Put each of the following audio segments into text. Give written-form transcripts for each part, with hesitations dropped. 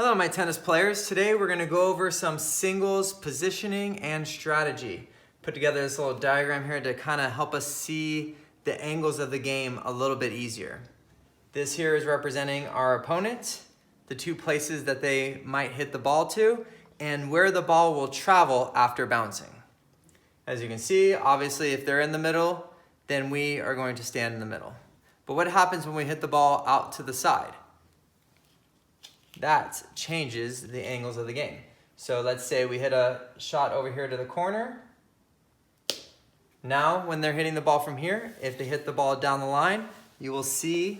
Hello my tennis players. Today we're going to go over some singles positioning and strategy. Put together this little diagram here to kind of help us see the angles of the game a little bit easier. This here is representing our opponent, the two places that they might hit the ball to, and where the ball will travel after bouncing. As you can see, obviously if they're in the middle, then we are going to stand in the middle. But what happens when we hit the ball out to the side? That changes the angles of the game. So let's say we hit a shot over here to the corner. Now when they're hitting the ball from here, if they hit the ball down the line, you will see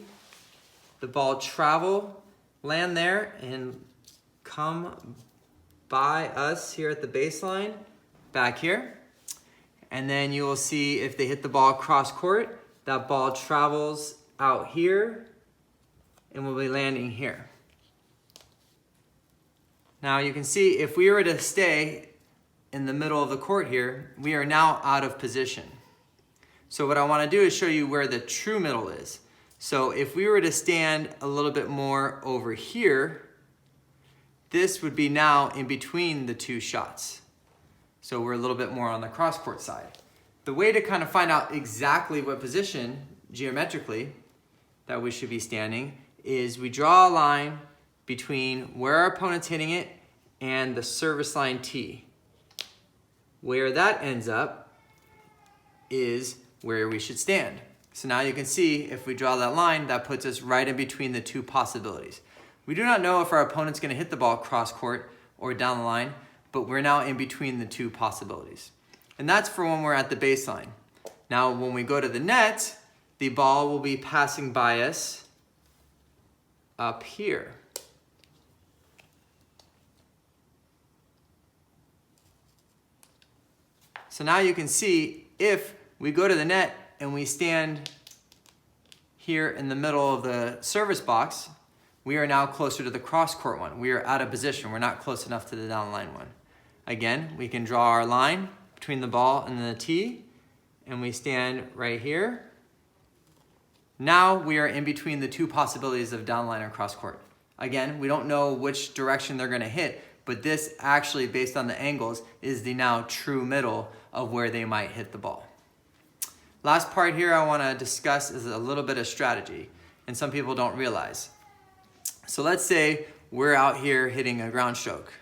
the ball travel, land there, and come by us here at the baseline, back here. And then you will see if they hit the ball cross court, that ball travels out here and will be landing here. Now you can see if we were to stay in the middle of the court here, we are now out of position. So what I want to do is show you where the true middle is. So if we were to stand a little bit more over here, this would be now in between the two shots. So we're a little bit more on the cross court side. The way to kind of find out exactly what position geometrically that we should be standing is we draw a line between where our opponent's hitting it and the service line tee. Where that ends up is where we should stand. So now you can see if we draw that line, that puts us right in between the two possibilities. We do not know if our opponent's going to hit the ball cross court or down the line, but we're now in between the two possibilities. And that's for when we're at the baseline. Now when we go to the net, the ball will be passing by us up here. So now you can see if we go to the net and we stand here in the middle of the service box, we are now closer to the cross court one. We are out of position. We're not close enough to the down line one. Again, we can draw our line between the ball and the tee, and we stand right here. Now we are in between the two possibilities of down line or cross court. Again, we don't know which direction they're going to hit, but this actually, based on the angles, is the now true middle of where they might hit the ball. Last part here I want to discuss is a little bit of strategy, and some people don't realize. So let's say we're out here hitting a ground stroke.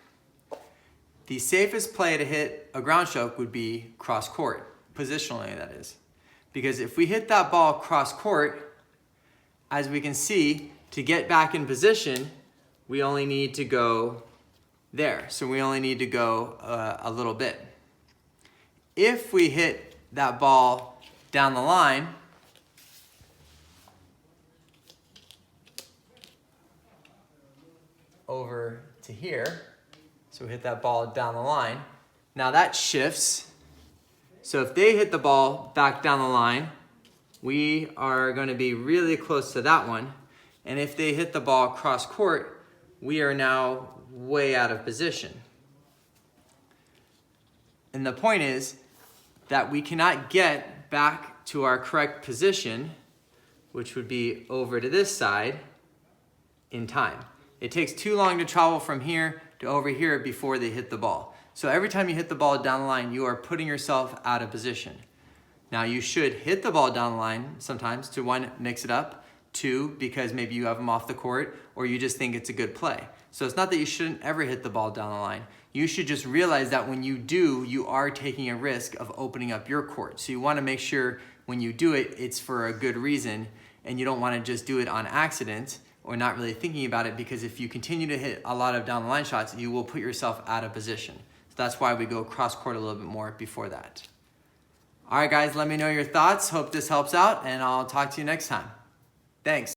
The safest play to hit a ground stroke would be cross court, positionally that is. Because if we hit that ball cross court, as we can see, to get back in position, we only need to go there. So we only need to go a little bit. If we hit that ball down the line, over to here, so we hit that ball down the line, now that shifts. So if they hit the ball back down the line, we are going to be really close to that one. And if they hit the ball cross court, we are now way out of position. And the point is that we cannot get back to our correct position, which would be over to this side, in time. It takes too long to travel from here to over here before they hit the ball. So every time you hit the ball down the line, you are putting yourself out of position. Now you should hit the ball down the line sometimes to one, mix it up, two, because maybe you have them off the court or you just think it's a good play. So it's not that you shouldn't ever hit the ball down the line. You should just realize that when you do, you are taking a risk of opening up your court. So you want to make sure when you do it, it's for a good reason, and you don't want to just do it on accident or not really thinking about it, because if you continue to hit a lot of down the line shots, you will put yourself out of position. So that's why we go cross court a little bit more before that. All right, guys, let me know your thoughts. Hope this helps out, and I'll talk to you next time. Thanks.